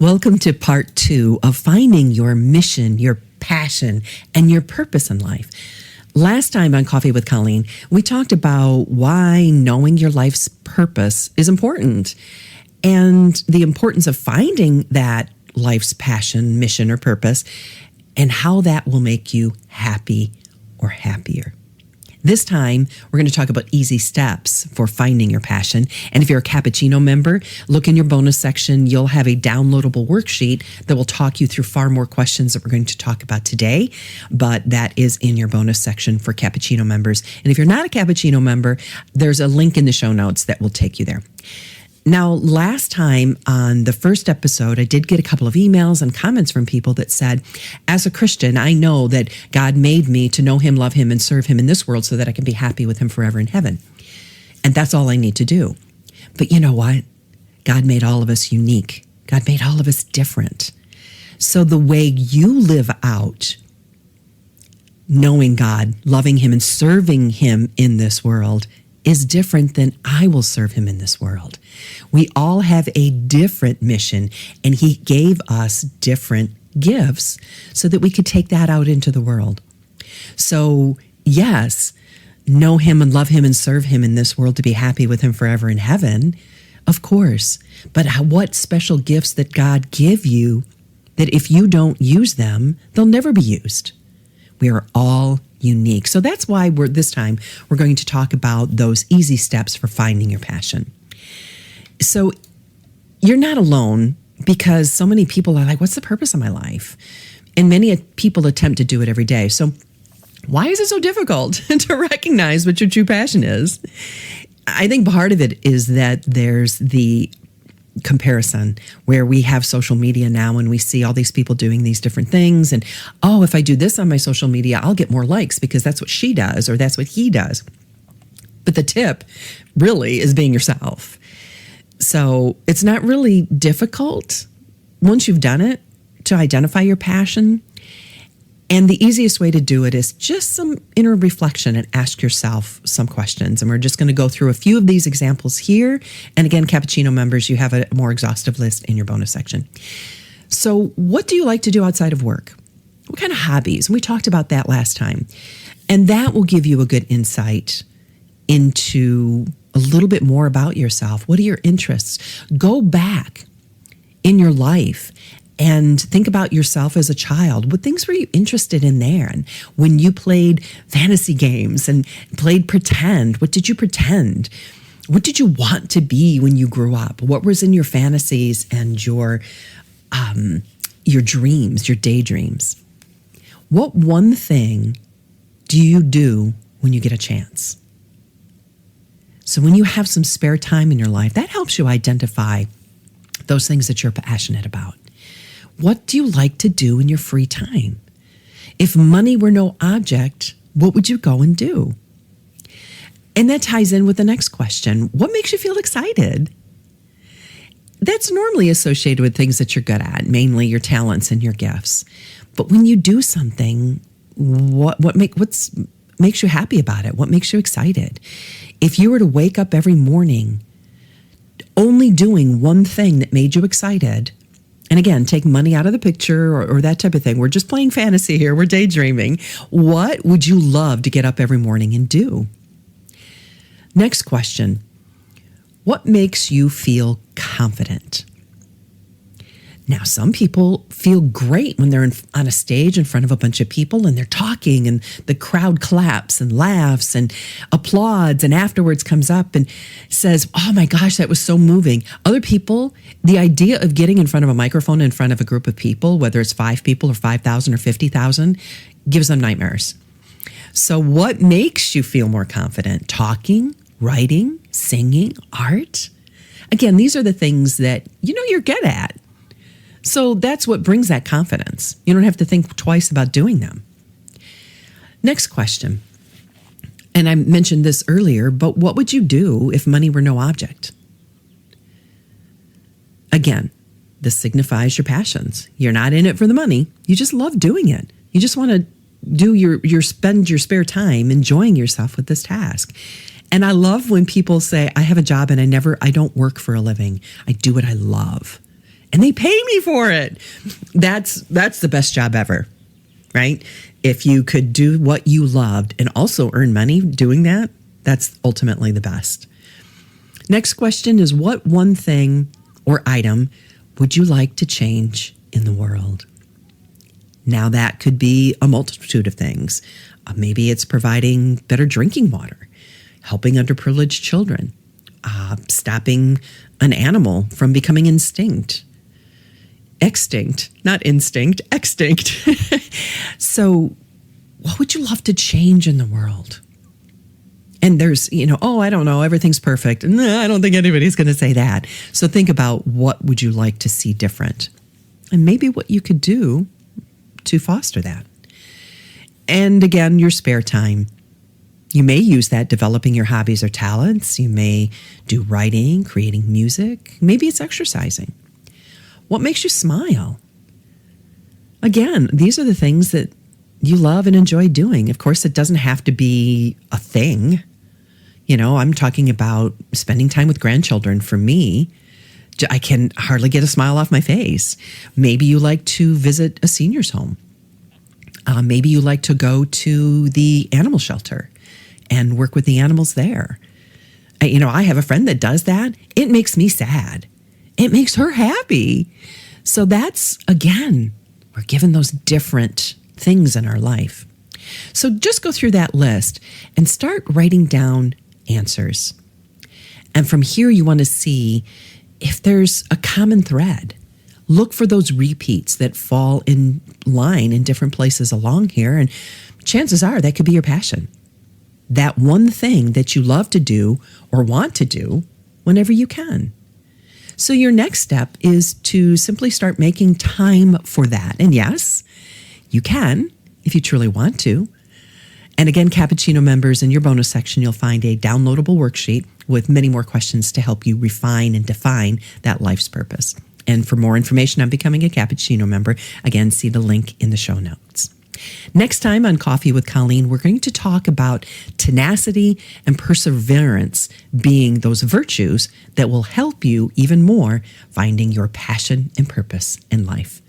Welcome to part 2 of finding your mission, your passion, and your purpose in life. Last time on Coffee with Colleen, we talked about why knowing your life's purpose is important and the importance of finding that life's passion, mission, or purpose, and how that will make you happy or happier. This time, we're going to talk about easy steps for finding your passion. And if you're a Cappuccino member, look in your bonus section. You'll have a downloadable worksheet that will talk you through far more questions that we're going to talk about today. But that is in your bonus section for Cappuccino members. And if you're not a Cappuccino member, there's a link in the show notes that will take you there. Now, last time on the first episode, I did get a couple of emails and comments from people that said, as a Christian, I know that God made me to know him, love him, and serve him in this world so that I can be happy with him forever in heaven. And that's all I need to do. But you know what? God made all of us unique. God made all of us different. So the way you live out knowing God, loving him, and serving him in this world is different than I will serve him in this world. We all have a different mission, and he gave us different gifts so that we could take that out into the world. So yes, know him and love him and serve him in this world to be happy with him forever in heaven, of course. But what special gifts that God give you that if you don't use them, they'll never be used. We are all unique. So that's why this time we're going to talk about those easy steps for finding your passion. So you're not alone, because so many people are like, what's the purpose of my life? And many people attempt to do it every day. So why is it so difficult to recognize what your true passion is? I think part of it is that there's the comparison where we have social media now and we see all these people doing these different things. And, oh, if I do this on my social media, I'll get more likes because that's what she does or that's what he does. But the tip really is being yourself. So it's not really difficult once you've done it to identify your passion. And the easiest way to do it is just some inner reflection and ask yourself some questions. And we're just going to go through a few of these examples here. And again, Cappuccino members, you have a more exhaustive list in your bonus section. So what do you like to do outside of work? What kind of hobbies? And we talked about that last time. And that will give you a good insight into a little bit more about yourself. What are your interests? Go back in your life and think about yourself as a child. What things were you interested in there? And when you played fantasy games and played pretend, what did you pretend? What did you want to be when you grew up? What was in your fantasies and your dreams, your daydreams? What one thing do you do when you get a chance? So when you have some spare time in your life, that helps you identify those things that you're passionate about. What do you like to do in your free time? If money were no object, what would you go and do? And that ties in with the next question. What makes you feel excited? That's normally associated with things that you're good at, mainly your talents and your gifts. But when you do something, what makes you happy about it? What makes you excited? If you were to wake up every morning only doing one thing that made you excited, and again, take money out of the picture or that type of thing. We're just playing fantasy here. We're daydreaming. What would you love to get up every morning and do? Next question. What makes you feel confident? Now, some people feel great when they're on a stage in front of a bunch of people and they're talking and the crowd claps and laughs and applauds and afterwards comes up and says, oh my gosh, that was so moving. Other people, the idea of getting in front of a microphone in front of a group of people, whether it's 5 people or 5,000 or 50,000, gives them nightmares. So what makes you feel more confident? Talking, writing, singing, art? Again, these are the things that you know you're good at. So that's what brings that confidence. You don't have to think twice about doing them. Next question. And I mentioned this earlier, but what would you do if money were no object? Again, this signifies your passions. You're not in it for the money. You just love doing it. You just want to spend your spare time enjoying yourself with this task. And I love when people say, I have a job and I don't work for a living. I do what I love. and they pay me for it. That's the best job ever, right? If you could do what you loved and also earn money doing that, that's ultimately the best. Next question is, what one thing or item would you like to change in the world? Now, that could be a multitude of things. Maybe it's providing better drinking water, helping underprivileged children, stopping an animal from becoming extinct. So what would you love to change in the world? And there's, I don't know, everything's perfect. No, I don't think anybody's going to say that. So think about, what would you like to see different? And maybe what you could do to foster that. And again, your spare time. You may use that developing your hobbies or talents. You may do writing, creating music. Maybe it's exercising. What makes you smile? Again, these are the things that you love and enjoy doing. Of course, it doesn't have to be a thing. I'm talking about spending time with grandchildren. For me, I can hardly get a smile off my face. Maybe you like to visit a senior's home. Maybe you like to go to the animal shelter and work with the animals there. I have a friend that does that. It makes me sad. It makes her happy. So that's, again, we're given those different things in our life. So just go through that list and start writing down answers. And from here, you want to see if there's a common thread. Look for those repeats that fall in line in different places along here. And chances are that could be your passion. That one thing that you love to do or want to do whenever you can. So your next step is to simply start making time for that. And yes, you can if you truly want to. And again, Cappuccino members, in your bonus section, you'll find a downloadable worksheet with many more questions to help you refine and define that life's purpose. And for more information on becoming a Cappuccino member, again, see the link in the show notes. Next time on Coffee with Colleen, we're going to talk about tenacity and perseverance being those virtues that will help you even more finding your passion and purpose in life.